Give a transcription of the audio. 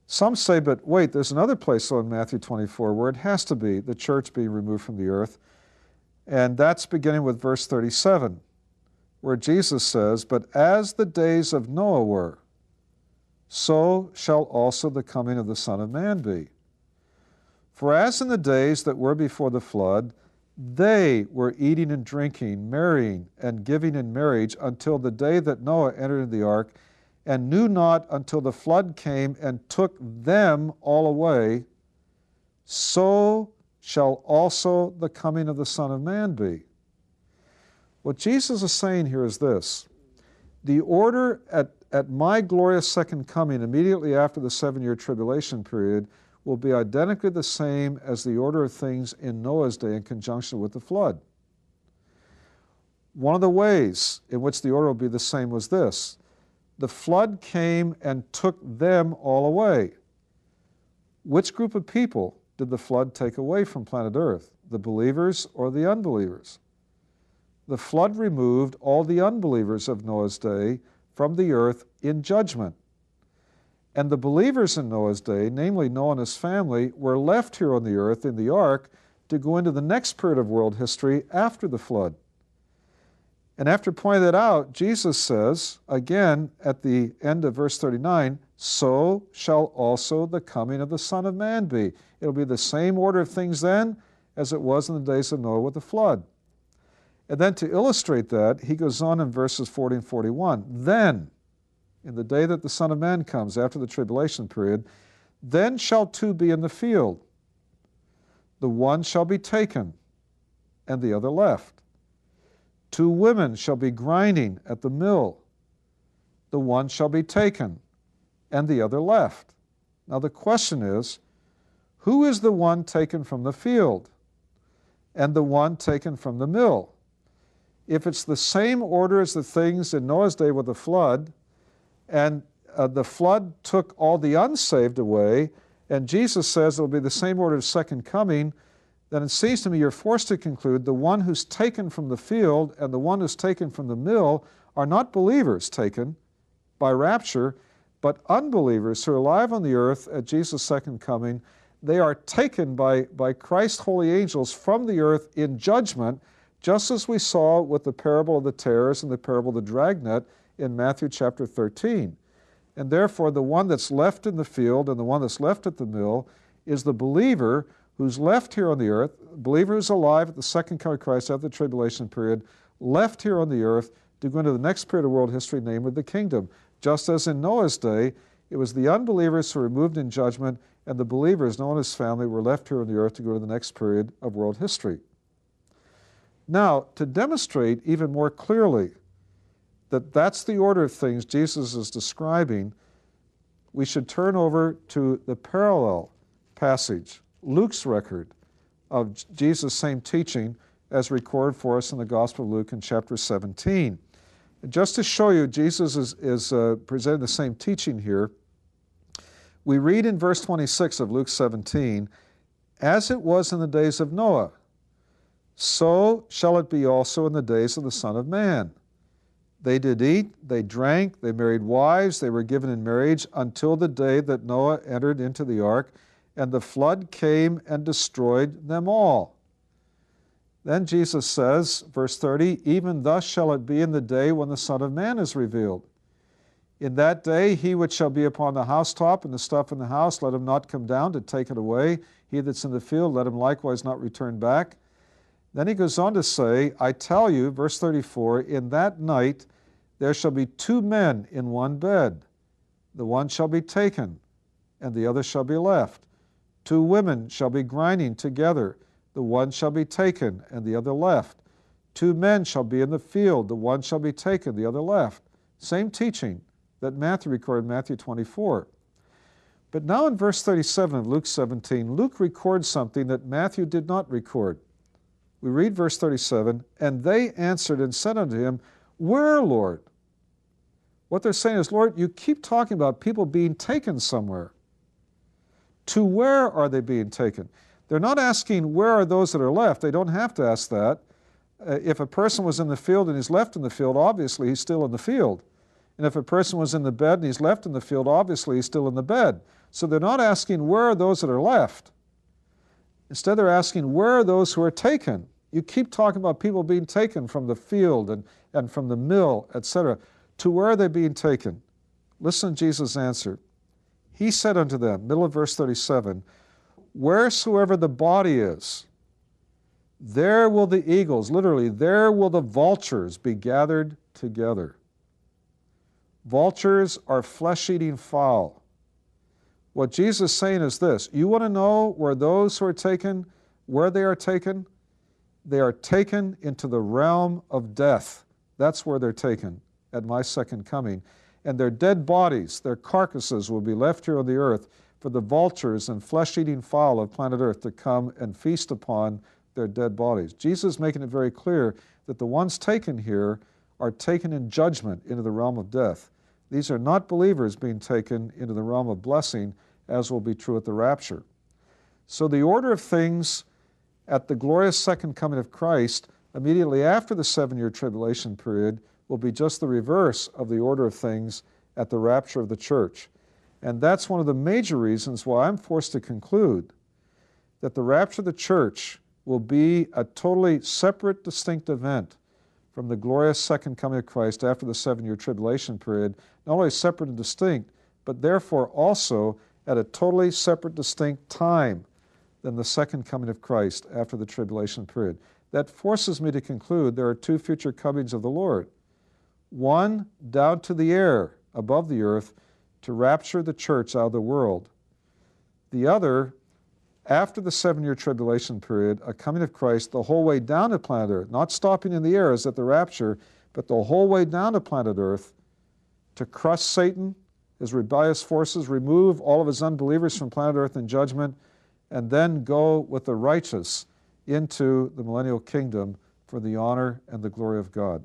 Some say, but wait, there's another place in Matthew 24 where it has to be the church being removed from the earth. And that's beginning with verse 37, where Jesus says, but as the days of Noah were, so shall also the coming of the Son of Man be. For as in the days that were before the flood, they were eating and drinking, marrying and giving in marriage until the day that Noah entered into the ark, and knew not until the flood came and took them all away, so shall also the coming of the Son of Man be. What Jesus is saying here is this: the order at my glorious second coming, immediately after the 7-year tribulation period, will be identically the same as the order of things in Noah's day in conjunction with the flood. One of the ways in which the order will be the same was this: the flood came and took them all away. Which group of people did the flood take away from planet Earth? The believers or the unbelievers? The flood removed all the unbelievers of Noah's day from the earth in judgment. And the believers in Noah's day, namely Noah and his family, were left here on the earth in the ark to go into the next period of world history after the flood. And after pointing that out, Jesus says, again at the end of verse 39, so shall also the coming of the Son of Man be. It'll be the same order of things then as it was in the days of Noah with the flood. And then to illustrate that, he goes on in verses 40 and 41, then, in the day that the Son of Man comes after the tribulation period, then shall two be in the field. The one shall be taken, and the other left. Two women shall be grinding at the mill. The one shall be taken, and the other left. Now the question is, who is the one taken from the field, and the one taken from the mill? If it's the same order as the things in Noah's day with the flood, and the flood took all the unsaved away, and Jesus says it'll be the same order of second coming, then it seems to me you're forced to conclude the one who's taken from the field and the one who's taken from the mill are not believers taken by rapture, but unbelievers who are alive on the earth at Jesus' second coming. They are taken by Christ's holy angels from the earth in judgment, just as we saw with the parable of the tares and the parable of the dragnet in Matthew chapter 13. And therefore, the one that's left in the field and the one that's left at the mill is the believer who's left here on the earth, believer who's alive at the second coming of Christ after the tribulation period, left here on the earth to go into the next period of world history, namely the kingdom. Just as in Noah's day, it was the unbelievers who were removed in judgment, and the believers, Noah and his family, were left here on the earth to go to the next period of world history. Now, to demonstrate even more clearly that that's the order of things Jesus is describing, we should turn over to the parallel passage, Luke's record of Jesus' same teaching as recorded for us in the Gospel of Luke in chapter 17. And just to show you Jesus is presenting the same teaching here, we read in verse 26 of Luke 17, as it was in the days of Noah, so shall it be also in the days of the Son of Man. They did eat, they drank, they married wives, they were given in marriage until the day that Noah entered into the ark, and the flood came and destroyed them all. Then Jesus says, verse 30, even thus shall it be in the day when the Son of Man is revealed. In that day he which shall be upon the housetop and the stuff in the house, let him not come down to take it away. He that's in the field, let him likewise not return back. Then he goes on to say, I tell you, verse 34, in that night there shall be two men in one bed. The one shall be taken, and the other shall be left. Two women shall be grinding together. The one shall be taken, and the other left. Two men shall be in the field. The one shall be taken, the other left. Same teaching that Matthew recorded in Matthew 24. But now in verse 37 of Luke 17, Luke records something that Matthew did not record. We read verse 37, and they answered and said unto him, where, Lord? What they're saying is, Lord, you keep talking about people being taken somewhere. To where are they being taken? They're not asking where are those that are left. They don't have to ask that. If a person was in the field and he's left in the field, obviously he's still in the field. And if a person was in the bed and he's left in the field, obviously he's still in the bed. So they're not asking, where are those that are left? Instead, they're asking, where are those who are taken? You keep talking about people being taken from the field and from the mill, etc. To where are they being taken? Listen to Jesus' answer. He said unto them, middle of verse 37, wheresoever the body is, there will the eagles, literally, there will the vultures be gathered together. Vultures are flesh-eating fowl. What Jesus is saying is this: you want to know where those who are taken, where they are taken? They are taken into the realm of death. That's where they're taken at my second coming. And their dead bodies, their carcasses, will be left here on the earth for the vultures and flesh-eating fowl of planet Earth to come and feast upon their dead bodies. Jesus is making it very clear that the ones taken here are taken in judgment into the realm of death. These are not believers being taken into the realm of blessing, as will be true at the rapture. So the order of things at the glorious second coming of Christ, immediately after the 7-year tribulation period, will be just the reverse of the order of things at the rapture of the church. And that's one of the major reasons why I'm forced to conclude that the rapture of the church will be a totally separate, distinct event from the glorious second coming of Christ after the 7-year tribulation period, not only separate and distinct, but therefore also at a totally separate, distinct time than the second coming of Christ after the tribulation period. That forces me to conclude there are two future comings of the Lord. One, down to the air, above the earth, to rapture the church out of the world. The other, after the 7-year tribulation period, a coming of Christ the whole way down to planet Earth, not stopping in the air as at the rapture, but the whole way down to planet Earth to crush Satan, his rebellious forces, remove all of his unbelievers from planet Earth in judgment, and then go with the righteous into the millennial kingdom for the honor and the glory of God.